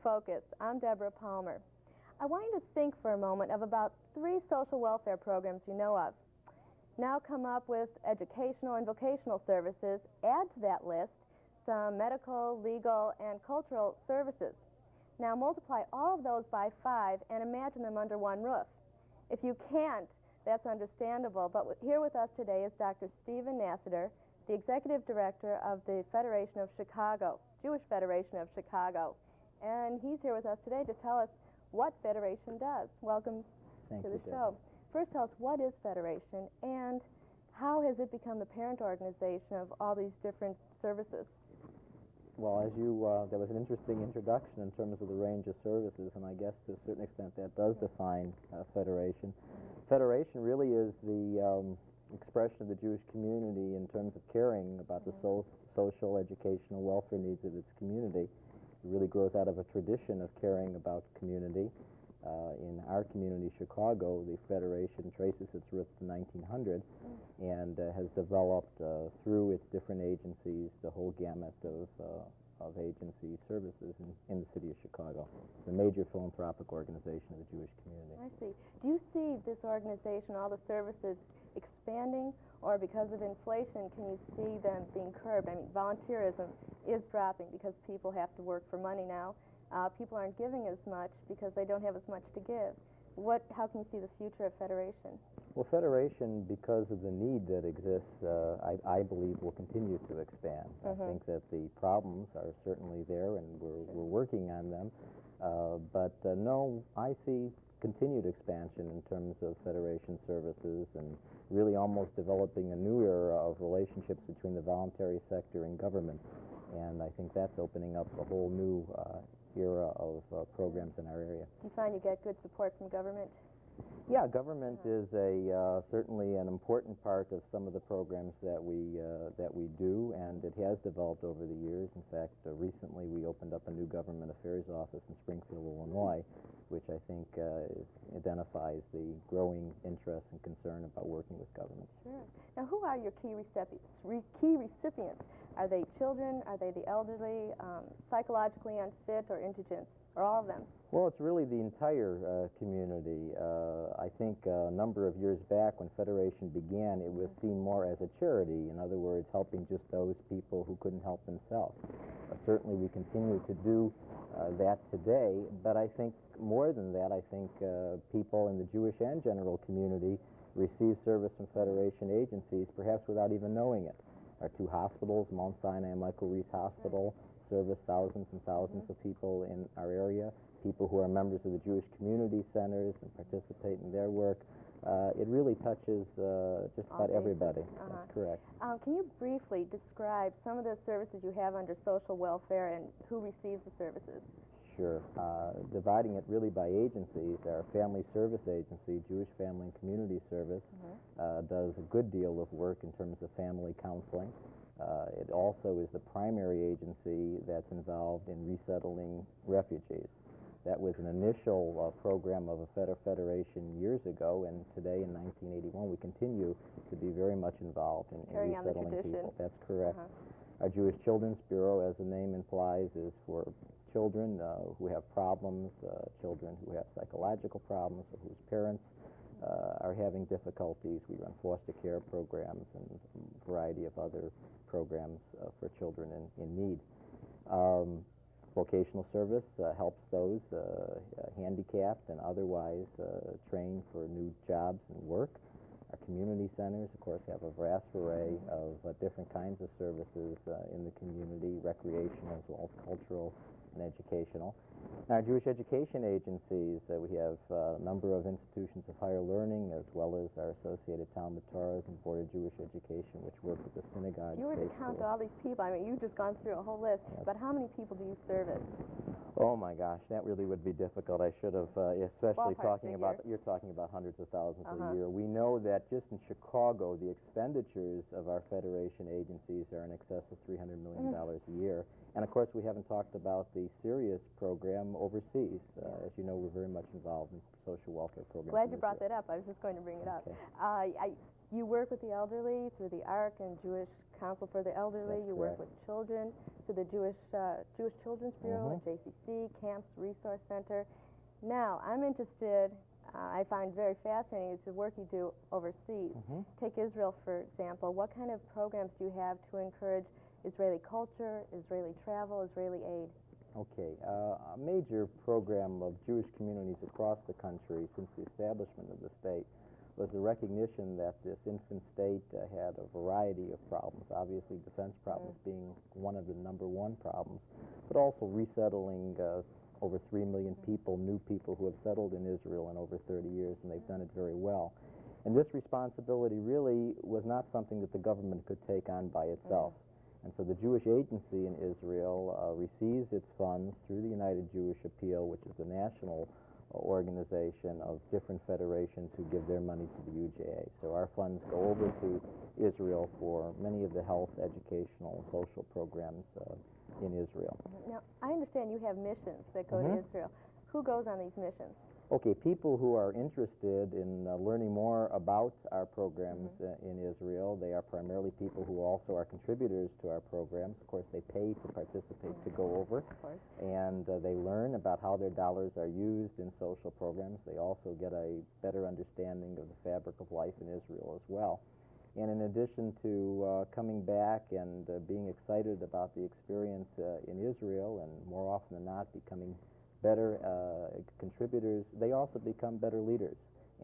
Focus. I'm Deborah Palmer. I want you to think for a moment of about 3 social welfare programs you know of. Now come up with educational and vocational services. Add to that list some medical, legal, and cultural services. Now multiply all of those by 5 and imagine them under one roof. If you can't, that's understandable, but here with us today is Dr. Stephen Nasatir, the Executive Director of the Federation of Chicago, Jewish Federation of Chicago. And he's here with us today to tell us what Federation does. Welcome to the show. First, tell us, what is Federation and how has it become the parent organization of all these different services? Well, as you, that was an interesting introduction in terms of the range of services, and I guess to a certain extent that does define Federation. Federation really is the expression of the Jewish community in terms of caring about the social, educational, welfare needs of its community. It really grows out of a tradition of caring about community. In our community, Chicago, the Federation traces its roots to 1900 and has developed through its different agencies the whole gamut of agency services in the city of Chicago. It's a major philanthropic organization of the Jewish community. I see. Do you see this organization, all the services, expanding, or because of inflation, can you see them being curbed? I mean, volunteerism is dropping because people have to work for money now. People aren't giving as much because they don't have as much to give. How can you see the future of Federation? Well, Federation, because of the need that exists, I believe will continue to expand. I think that the problems are certainly there, and we're working on them. But no, I see continued expansion in terms of Federation services and really almost developing a new era of relationships between the voluntary sector and government. And I think that's opening up a whole new era of programs in our area. Do you find you get good support from government? Yeah, government is certainly an important part of some of the programs that we do, and it has developed over the years. In fact, recently we opened up a new government affairs office in Springfield, Illinois, which I think identifies the growing interest and concern about working with government. Sure. Now, who are your key recipients? Are they children? Are they the elderly, psychologically unfit, or indigent, or all of them? Well, it's really the entire community. I think a number of years back when Federation began, it was seen more as a charity. In other words, helping just those people who couldn't help themselves. Certainly we continue to do that today, but I think more than that, I think people in the Jewish and general community receive service from Federation agencies, perhaps without even knowing it. Our 2 hospitals, Mount Sinai and Michael Reese Hospital, service thousands and thousands of people in our area, people who are members of the Jewish community centers and participate in their work. It really touches just about everybody. That's correct. Can you briefly describe some of the services you have under social welfare and who receives the services? Sure. Dividing it really by agencies, our Family Service Agency, Jewish Family and Community Service, does a good deal of work in terms of family counseling. It also is the primary agency that's involved in resettling refugees. That was an initial program of a Federation years ago, and today in 1981 we continue to be very much involved in resettling people. That's correct. Our Jewish Children's Bureau, as the name implies, is for children who have problems, children who have psychological problems, or whose parents are having difficulties. We run foster care programs and a variety of other programs for children in need. Vocational service helps those handicapped and otherwise trained for new jobs and work. Our community centers, of course, have a vast array of different kinds of services in the community, recreational as well as cultural and educational. In our Jewish education agencies, we have a number of institutions of higher learning, as well as our associated Talmud Torahs and Board of Jewish Education, which work with the synagogue. If you were to count all these people, I mean, you've just gone through a whole list, but how many people do you service? Oh my gosh, that really would be difficult. I should have, especially talking about, you're talking about hundreds of thousands a year. We know that just in Chicago, the expenditures of our Federation agencies are in excess of $300 million a year. And of course, we haven't talked about the serious program overseas. As you know, we're very much involved in social welfare programs. Glad you brought that up. I was just going to bring it up. You work with the elderly through the ARC and Jewish Council for the Elderly. That's you correct. Work with children to the Jewish Children's Bureau at JCC, Camps Resource Center. Now, I'm interested, I find very fascinating, is the work you do overseas. Take Israel, for example. What kind of programs do you have to encourage Israeli culture, Israeli travel, Israeli aid? Okay. A major program of Jewish communities across the country since the establishment of the state was the recognition that this infant state had a variety of problems, obviously defense problems being one of the #1 problems, but also resettling over 3 million people, new people who have settled in Israel in over 30 years, and they've done it very well. And this responsibility really was not something that the government could take on by itself. And so the Jewish Agency in Israel receives its funds through the United Jewish Appeal, which is a national organization of different federations who give their money to the UJA. So our funds go over to Israel for many of the health, educational, and social programs in Israel. Now, I understand you have missions that go to Israel. Who goes on these missions? Okay, people who are interested in learning more about our programs in Israel, they are primarily people who also are contributors to our programs. Of course, they pay to participate to go over, and they learn about how their dollars are used in social programs. They also get a better understanding of the fabric of life in Israel as well. And in addition to coming back and being excited about the experience in Israel, and more often than not becoming better contributors, they also become better leaders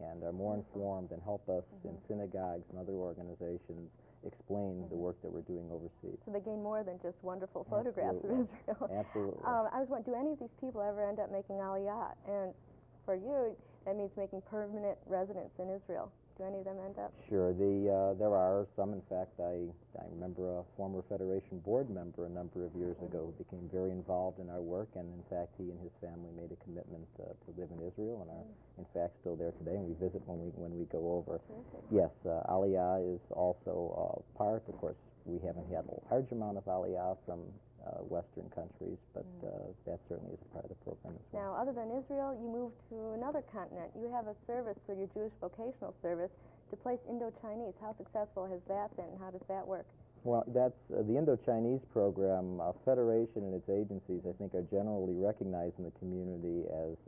and are more informed and help us in synagogues and other organizations explain the work that we're doing overseas. So they gain more than just wonderful photographs of Israel. Absolutely. I was wondering, do any of these people ever end up making Aliyah? And for you, that means making permanent residence in Israel. Do any of them end up? Sure. There are some. In fact, I remember a former Federation board member a number of years ago who became very involved in our work, and in fact, he and his family made a commitment to live in Israel, and are in fact still there today. And we visit when we go over. Yes, Aliyah is also part. Of course, we haven't had a large amount of Aliyah from Western countries, but that certainly is a part of the program as well. Now, other than Israel, you moved to another continent. You have a service for your Jewish Vocational Service to place Indo-Chinese. How successful has that been? How does that work? Well, that's the Indo-Chinese program. Federation and its agencies, I think, are generally recognized in the community as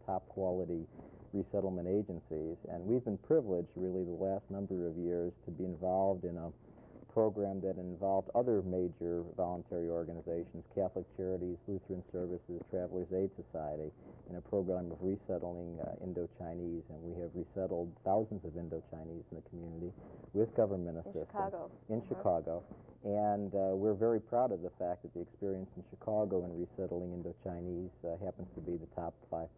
top-quality resettlement agencies, and we've been privileged, really, the last number of years to be involved in a program that involved other major voluntary organizations, Catholic Charities, Lutheran Services, Travelers Aid Society, in a program of resettling Indo-Chinese, and we have resettled thousands of Indo-Chinese in the community with government assistance. In Chicago. And we're very proud of the fact that the experience in Chicago in resettling Indo-Chinese happens to be the top 5%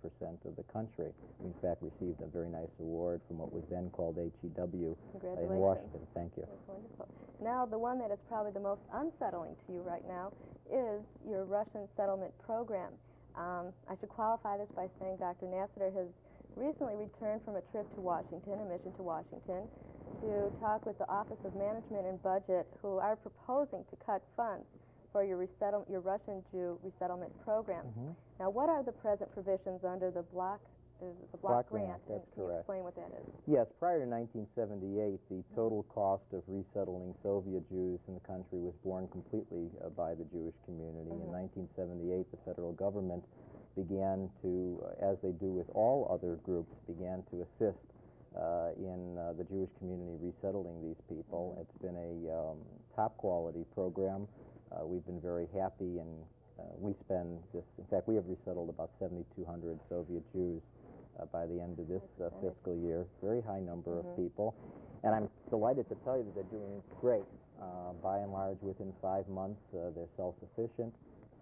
of the country. We, in fact, received a very nice award from what was then called HEW in Washington. Thank you. That's wonderful. Now, the one that is probably the most unsettling to you right now is your Russian settlement program. I should qualify this by saying Dr. Nasatir has recently returned from a trip to Washington, a mission to Washington, to talk with the Office of Management and Budget, who are proposing to cut funds for your Russian Jew resettlement program. Now, what are the present provisions under the block grant? That's Can you correct. explain what that is? Yes, prior to 1978, the total cost of resettling Soviet Jews in the country was borne completely by the Jewish community. In 1978, the federal government began to, as they do with all other groups, began to assist in the Jewish community resettling these people. It's been a top-quality program. We've been very happy, and we spend this, in fact, we have resettled about 7,200 Soviet Jews by the end of this fiscal year. Very high number of people. And I'm delighted to tell you that they're doing great. By and large, within 5 months, they're self-sufficient.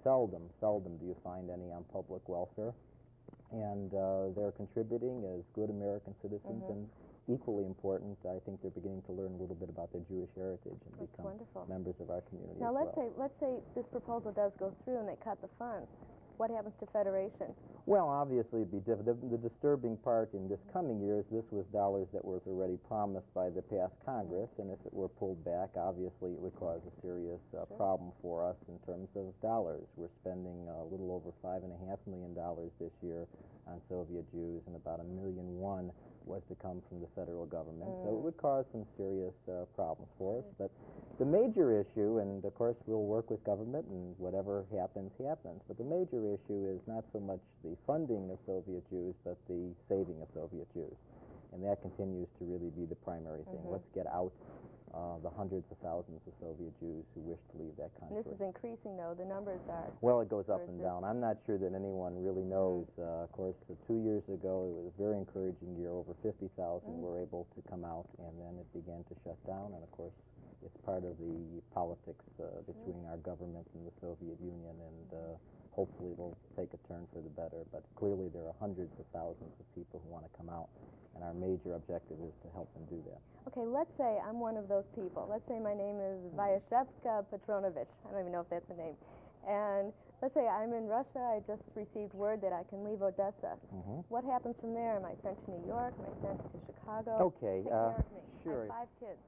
Seldom do you find any on public welfare. And they're contributing as good American citizens, and equally important, I think they're beginning to learn a little bit about their Jewish heritage and become members of our community. Now, as let's say this proposal does go through and they cut the funds. What happens to Federation? Well, obviously, it'd be different. The disturbing part in this coming year is this was dollars that was already promised by the past Congress, and if it were pulled back, obviously, it would cause a serious problem for us in terms of dollars. We're spending a little over $5.5 million this year on Soviet Jews, and about 1.1 million was to come from the federal government. So it would cause some serious problems for us. But the major issue, and of course we'll work with government, and whatever happens, happens. But the major issue is not so much the funding of Soviet Jews, but the saving of Soviet Jews. And that continues to really be the primary thing. Let's get out the hundreds of thousands of Soviet Jews who wish to leave that country. And this is increasing, though. The numbers are... Well, it goes up and down. I'm not sure that anyone really knows. Of course, 2 years ago, it was a very encouraging year. Over 50,000 were able to come out, and then it began to shut down. And, of course, it's part of the politics between our government and the Soviet Union, and hopefully it'll take a turn for the better. But clearly there are hundreds of thousands of people who want to come out, and our major objective is to help them do that. Okay, let's say I'm one of those people. Let's say my name is Vyashevska Petronovich. I don't even know if that's a name. And let's say I'm in Russia. I just received word that I can leave Odessa. What happens from there? Am I sent to New York? Am I sent to Chicago? Okay, Take care of me. sure. I have 5 kids.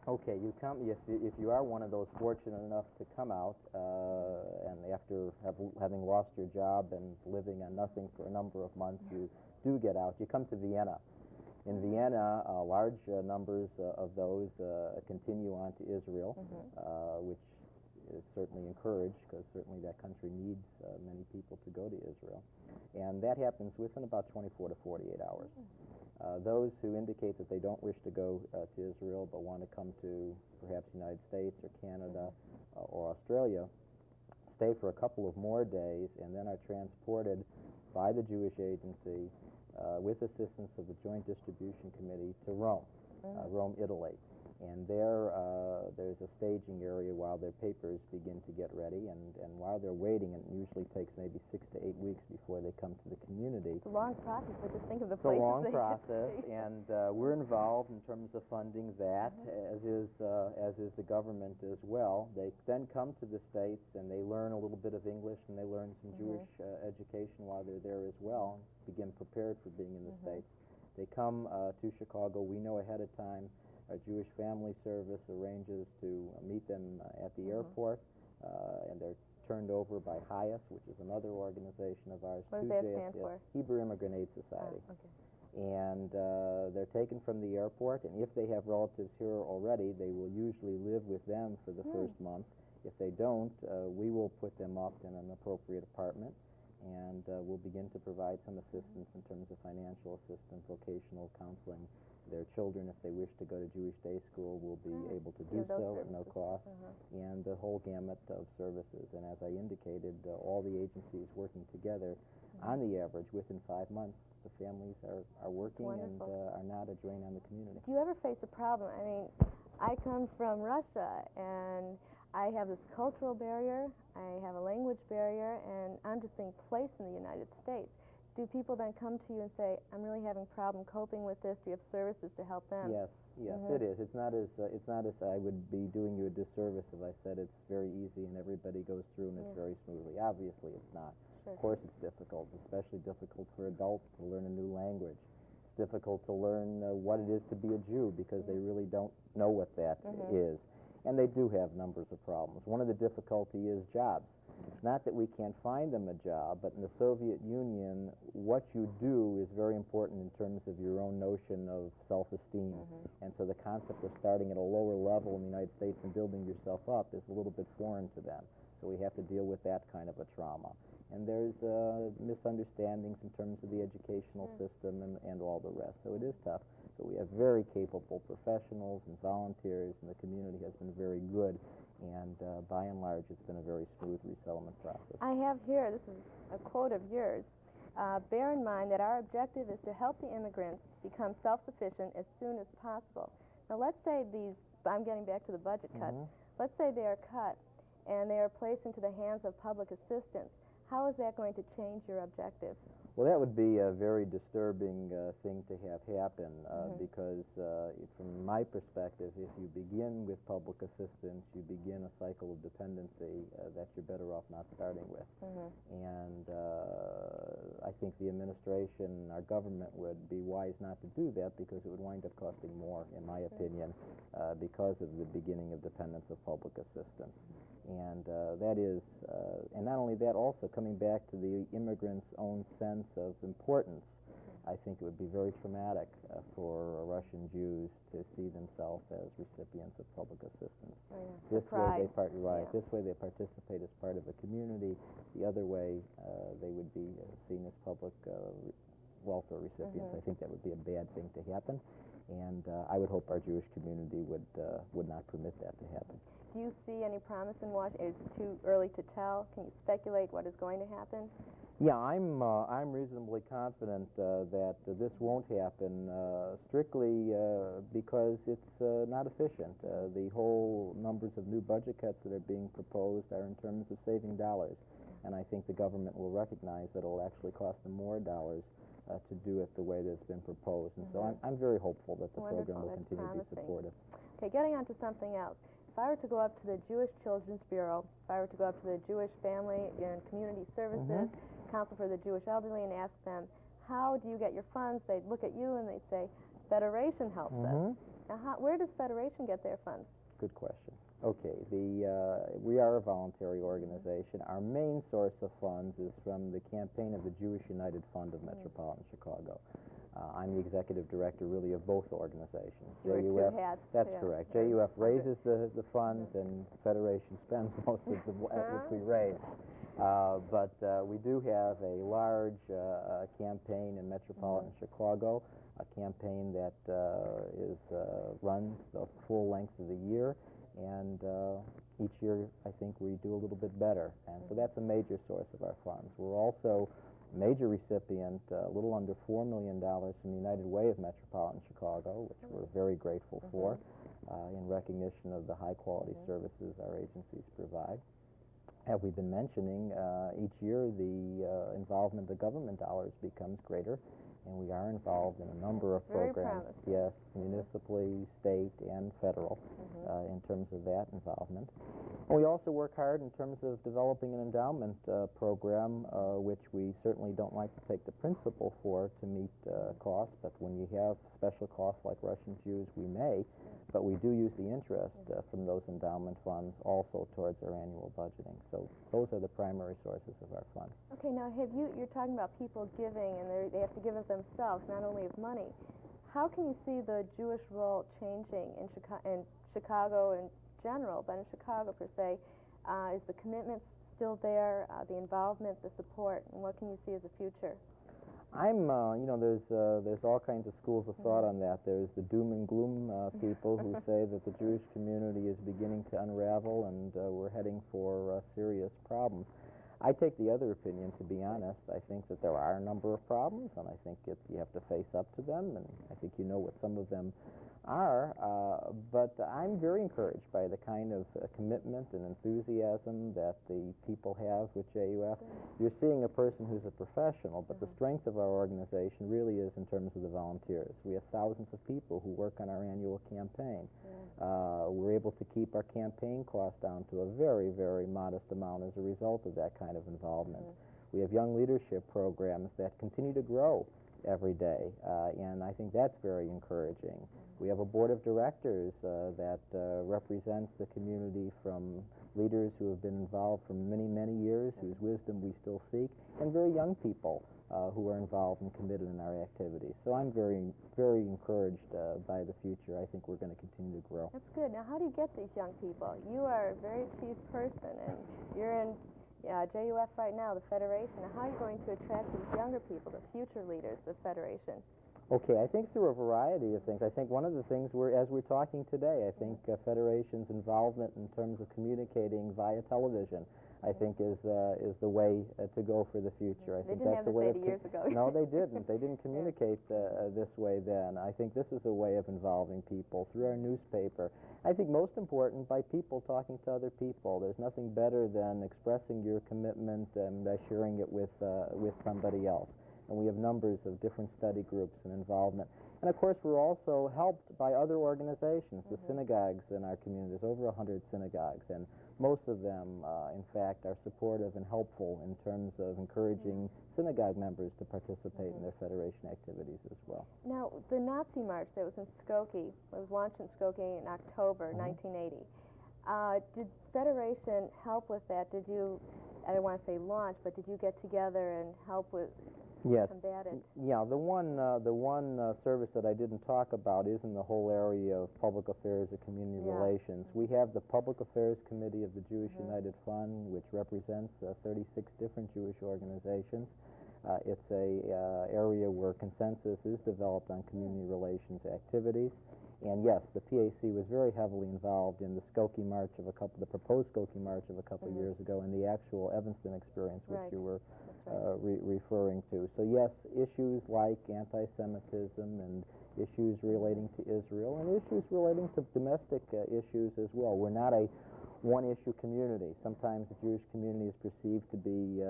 Okay, you come, if you are one of those fortunate enough to come out, and after having lost your job and living on nothing for a number of months, you do get out. You come to Vienna. In Vienna, large numbers of those continue on to Israel, which is certainly encouraged, because certainly that country needs many people to go to Israel. And that happens within about 24 to 48 hours. Those who indicate that they don't wish to go to Israel but want to come to perhaps the United States or Canada or Australia stay for a couple of more days and then are transported by the Jewish Agency with assistance of the Joint Distribution Committee to Rome, Rome, Italy. And there's a staging area while their papers begin to get ready, and while they're waiting, it usually takes maybe 6 to 8 weeks before they come to the community. It's a long process, but just think of the places. It's a long they process, and we're involved in terms of funding that, as is the government as well. They then come to the States, and they learn a little bit of English, and they learn some Jewish education while they're there as well, begin prepared for being in the States. They come to Chicago. We know ahead of time. Our Jewish Family Service arranges to meet them at the airport, and they're turned over by HIAS, which is another organization of ours. What does that stand for? Hebrew Immigrant Aid Society. Okay. And they're taken from the airport, and if they have relatives here already, they will usually live with them for the first month. If they don't, we will put them up in an appropriate apartment, and we'll begin to provide some assistance in terms of financial assistance, vocational counseling. Their children, if they wish to go to Jewish day school, will be able to do so at no cost, and the whole gamut of services. And as I indicated, all the agencies working together, on the average, within 5 months, the families are working and are not a drain on the community. Do you ever face a problem? I mean, I come from Russia, and I have this cultural barrier, I have a language barrier, and I'm just being placed in the United States. Do people then come to you and say, I'm really having a problem coping with this? Do you have services to help them? Yes, it is. It's not as I would be doing you a disservice if I said it's very easy and everybody goes through and it's very smoothly. Obviously it's not. Of course it's difficult, especially difficult for adults to learn a new language. It's difficult to learn what it is to be a Jew, because they really don't know what that is. And they do have numbers of problems. One of the difficulty is jobs. It's not that we can't find them a job, but in the Soviet Union, what you do is very important in terms of your own notion of self-esteem. And so the concept of starting at a lower level in the United States and building yourself up is a little bit foreign to them. So we have to deal with that kind of a trauma. And there's misunderstandings in terms of the educational system and all the rest. So it is tough. But we have very capable professionals and volunteers, and the community has been very good. And by and large, it's been a very smooth resettlement process. I have here, this is a quote of yours, bear in mind that our objective is to help the immigrants become self-sufficient as soon as possible. Now let's say these, I'm getting back to the budget cuts, let's say they are cut and they are placed into the hands of public assistance. How is that going to change your objective? Well, that would be a very disturbing thing to have happen, because from my perspective, if you begin with public assistance, you begin a cycle of dependency that you're better off not starting with. And I think the administration, our government, would be wise not to do that, because it would wind up costing more, in my opinion, because of the beginning of dependence of public assistance. And that is, and not only that, also coming back to the immigrants' own sense sense of importance. I think it would be very traumatic for Russian Jews to see themselves as recipients of public assistance. Oh, yeah. This way Pride. This way they participate as part of a community. The other way they would be seen as public welfare recipients. I think that would be a bad thing to happen, and I would hope our Jewish community would not permit that to happen. Do you see any promise in Washington? Is it too early to tell? Can you speculate what is going to happen? Yeah, I'm reasonably confident that this won't happen strictly because it's not efficient. The whole numbers of new budget cuts that are being proposed are in terms of saving dollars, and I think the government will recognize that it will actually cost them more dollars to do it the way that's been proposed. And so I'm very hopeful that the program will continue to be supportive. Okay, getting on to something else. If I were to go up to the Jewish Children's Bureau, if I were to go up to the Jewish Family and Community Services, Council for the Jewish Elderly, and ask them, how do you get your funds? They'd look at you and they'd say, Federation helps us. Now, where does Federation get their funds? Good question. Okay, we are a voluntary organization. Our main source of funds is from the campaign of the Jewish United Fund of Metropolitan Chicago. I'm the executive director, really, of both organizations. You wear 2 hats. That's correct. JUF raises the funds, and Federation spends most of which we raise. But we do have a large campaign in Metropolitan Chicago, a campaign that runs the full length of the year, and each year I think we do a little bit better, and so that's a major source of our funds. We're also a major recipient, a little under $4 million from the United Way of Metropolitan Chicago, which we're very grateful for, in recognition of the high-quality services our agencies provide. As we've been mentioning, each year the involvement of government dollars becomes greater, and we are involved in a number of programs, yes, municipally, state, and federal, in terms of that involvement. And we also work hard in terms of developing an endowment program, which we certainly don't like to take the principal for to meet costs, but when you have special costs like Russian Jews, we may, but we do use the interest from those endowment funds also towards our annual budgeting. So those are the primary sources of our funds. Okay, now you're talking about people giving, and they have to give of themselves, not only of money. How can you see the Jewish role changing in Chicago in general, but in Chicago per se? Is the commitment still there, the involvement, the support, and what can you see as a future? There's all kinds of schools of thought on that. There's the doom and gloom people who say that the Jewish community is beginning to unravel and we're heading for serious problems. I take the other opinion, to be honest. I think that there are a number of problems, and I think you have to face up to them, and I think you know what some of them are. But I'm very encouraged by the kind of commitment and enthusiasm that the people have with JUF. You're seeing a person who's a professional, but the strength of our organization really is in terms of the volunteers. We have thousands of people who work on our annual campaign. We're able to keep our campaign costs down to a very, very modest amount as a result of that kind of involvement. We have young leadership programs that continue to grow every day, and I think that's very encouraging. We have a board of directors that represents the community from leaders who have been involved for many, many years, whose wisdom we still seek, and very young people who are involved and committed in our activities. So I'm very, very encouraged by the future. I think we're going to continue to grow. That's good. Now, how do you get these young people? You are a very achieved person, and you're in JUF right now, the Federation. Now, how are you going to attract these younger people, the future leaders of Federation? Okay, I think through a variety of things. I think one of the things, as we're talking today, I think Federation's involvement in terms of communicating via television, I think is the way to go for the future. I think that's the way. They didn't have this 80 years ago. No, they didn't. They didn't communicate this way then. I think this is a way of involving people through our newspaper. I think most important, by people talking to other people. There's nothing better than expressing your commitment and sharing it with somebody else. And we have numbers of different study groups and involvement. And of course, we're also helped by other organizations, the synagogues in our community. There's over 100 synagogues, and most of them, in fact, are supportive and helpful in terms of encouraging synagogue members to participate in their Federation activities as well. Now, the Nazi March that was in Skokie, it was launched in Skokie in October 1980. Did Federation help with that? Did you, I don't want to say launch, but did you get together and help with Yes. combat it? Yeah, the one service that I didn't talk about is in the whole area of public affairs and community relations. We have the Public Affairs Committee of the Jewish United Fund, which represents 36 different Jewish organizations. It's a area where consensus is developed on community relations activities. And yes, the PAC was very heavily involved in the Skokie March of the proposed Skokie March of a couple of years ago, and the actual Evanston experience, which you were referring to. So yes, issues like anti-Semitism and issues relating to Israel and issues relating to domestic issues as well. We're not a one-issue community. Sometimes the Jewish community is perceived to be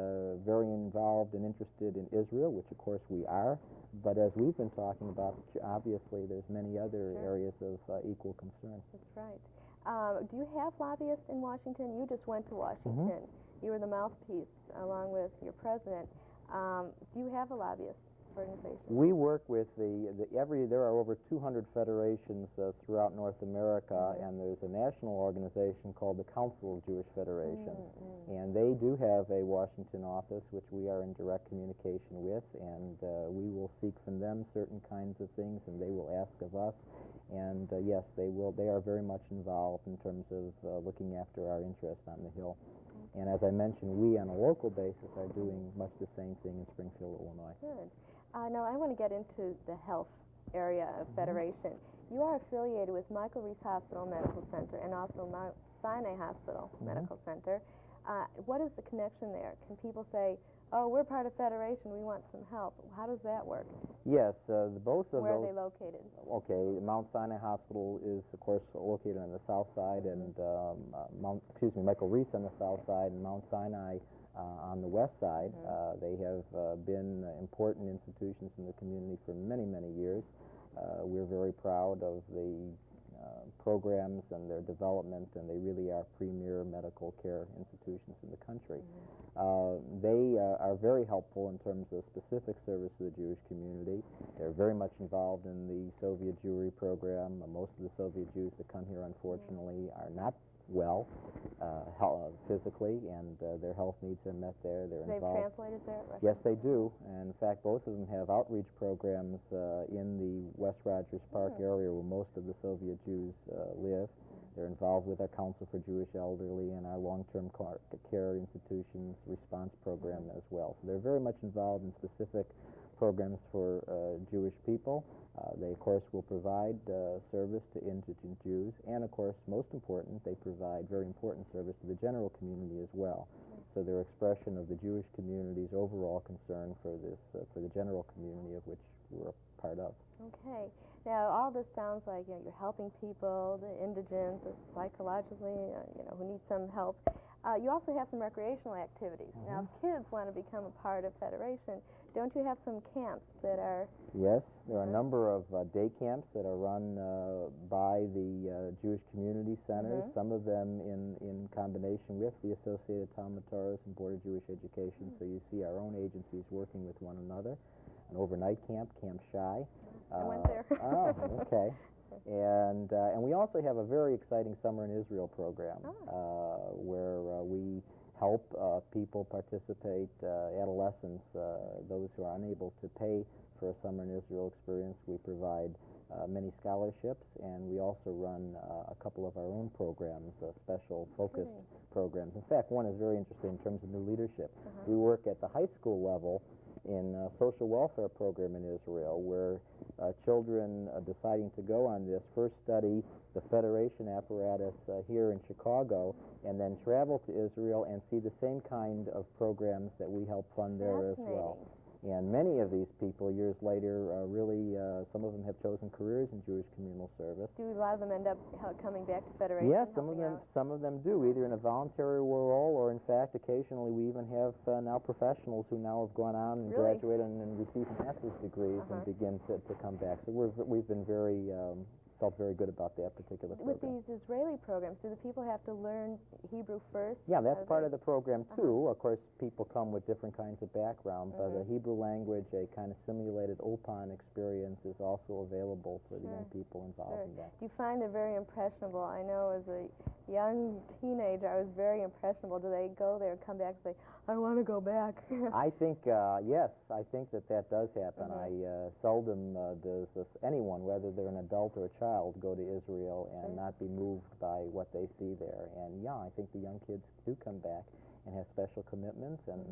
very involved and interested in Israel, which of course we are. But as we've been talking about, obviously there's many other areas of equal concern. That's right. Do you have lobbyists in Washington? You just went to Washington. You were the mouthpiece along with your president. Do you have a lobbyist organization? We work with there are over 200 federations throughout North America, and there's a national organization called the Council of Jewish Federations. And they do have a Washington office, which we are in direct communication with, and we will seek from them certain kinds of things, and they will ask of us. And yes, they are very much involved in terms of looking after our interests on the Hill. And as I mentioned, we on a local basis are doing much the same thing in Springfield, Illinois. Good. Now I want to get into the health area of Federation. You are affiliated with Michael Reese Hospital Medical Center and also Mount Sinai Hospital Medical Center. What is the connection there? Can people say, oh, we're part of Federation, we want some help? How does that work? Yes, both of those. Where are they located? Okay, Mount Sinai Hospital is, of course, located on the south side, and Michael Reese on the south side, and Mount Sinai on the west side. They have been important institutions in the community for many, many years. We're very proud of the programs and their development, and they really are premier medical care institutions in the country. They are very helpful in terms of specific service to the Jewish community. They're very much involved in the Soviet Jewry program. Most of the Soviet Jews that come here, unfortunately, are not well physically, and their health needs are met there. They're involved. They've translated there? Yes, they do. And in fact, both of them have outreach programs in the West Rogers Park area where most of the Soviet Jews live. They're involved with our Council for Jewish Elderly and our long-term care institutions response program as well. So they're very much involved in specific programs for Jewish people. They, of course, will provide service to indigent Jews, and, of course, most important, they provide very important service to the general community as well. So they're expression of the Jewish community's overall concern for for the general community of which we're a part of. Okay. Now, all this sounds like you're helping people, the indigents, psychologically, who need some help. You also have some recreational activities. Now, if kids want to become a part of Federation, don't you have some camps that are... Yes, there are a number of day camps that are run by the Jewish Community Centers, some of them in combination with the Associated Talmud Torahs and Board of Jewish Education. So you see our own agencies working with one another. An overnight camp, Camp Shy. I went there. Oh, okay. And we also have a very exciting Summer in Israel program where we help people participate, adolescents, those who are unable to pay for a Summer in Israel experience. We provide many scholarships, and we also run a couple of our own programs, special focused programs. In fact, one is very interesting in terms of new leadership. We work at the high school level in a social welfare program in Israel, where children deciding to go on this first study the Federation apparatus here in Chicago, and then travel to Israel and see the same kind of programs that we help fund there as well. And many of these people, years later, really, some of them have chosen careers in Jewish communal service. Do a lot of them end up coming back to Federation? Yes, some of them do, either in a voluntary role, or in fact, occasionally we even have now professionals who now have gone on and graduated and received master's degrees and begin to come back. So we've been very felt very good about that particular program. With these Israeli programs, do the people have to learn Hebrew first? Yeah, that's part of the program too. Of course, people come with different kinds of backgrounds. The Hebrew language, a kind of simulated Ulpan experience, is also available for the young people involved in that. Do you find they're very impressionable? I know as a young teenager, I was very impressionable. Do they go there and come back and say, I want to go back? I think, yes, I think that does happen. Seldom does anyone, whether they're an adult or a child, go to Israel and not be moved by what they see there. And yeah, I think the young kids do come back and have special commitments, and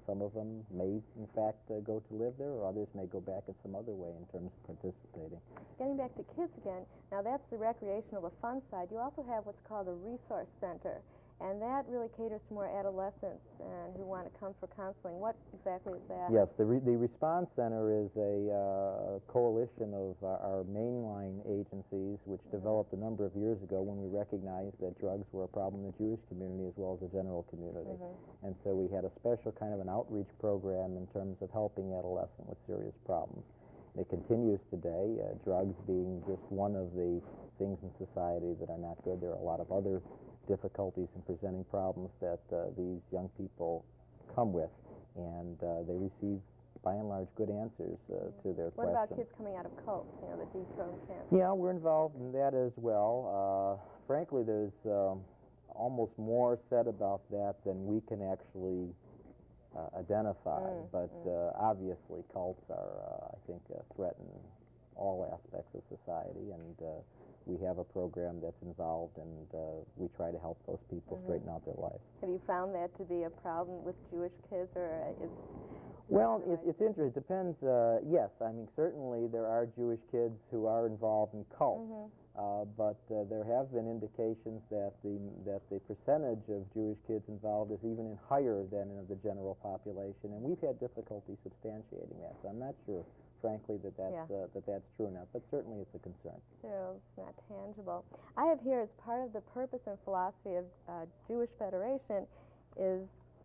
some of them may, in fact, go to live there, or others may go back in some other way in terms of participating. Getting back to kids again, now that's the recreational, the fun side. You also have what's called a resource center, and that really caters to more adolescents and who want to come for counseling. What exactly is that? Yes, the Response Center is a coalition of our mainline agencies, which developed a number of years ago when we recognized that drugs were a problem in the Jewish community as well as the general community. And so we had a special kind of an outreach program in terms of helping adolescents with serious problems. It continues today, drugs being just one of the things in society that are not good. There are a lot of other difficulties in presenting problems that these young people come with, and they receive, by and large, good answers to their questions. What about kids coming out of cults, you know, the dethrone camps? Yeah, we're involved in that as well. Frankly, there's almost more said about that than we can actually identify, but obviously cults are, I think, threaten all aspects of society, and we have a program that's involved, and we try to help those people straighten out their lives. Have you found that to be a problem with Jewish kids, or is... Well, it's interesting. It depends. Yes, I mean, certainly there are Jewish kids who are involved in cults, but there have been indications that the percentage of Jewish kids involved is even higher than in the general population, and we've had difficulty substantiating that, so I'm not sure, frankly, that's true enough, but certainly it's a concern. Sure, it's not tangible. I have here, as part of the purpose and philosophy of Jewish Federation,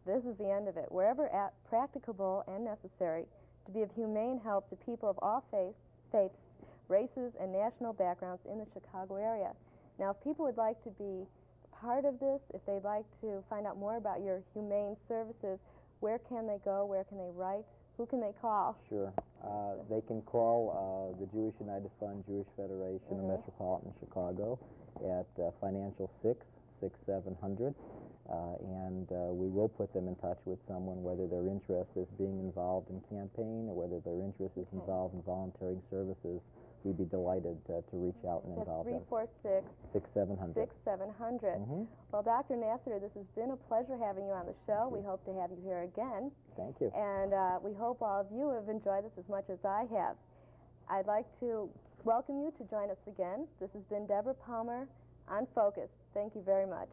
this is the end of it. Wherever practicable and necessary, to be of humane help to people of all faiths, races, and national backgrounds in the Chicago area. Now, if people would like to be part of this, if they'd like to find out more about your humane services, where can they go? Where can they write? Who can they call? Sure. They can call the Jewish United Fund, Jewish Federation of Metropolitan Chicago at Financial 66700, and we will put them in touch with someone, whether their interest is being involved in campaign or whether their interest is involved in volunteering services. We'd be delighted to reach out and involve them. 346-6700. 6700. Well, Dr. Nasatir, this has been a pleasure having you on the show. We hope to have you here again. Thank you. And we hope all of you have enjoyed this as much as I have. I'd like to welcome you to join us again. This has been Deborah Palmer on Focus. Thank you very much.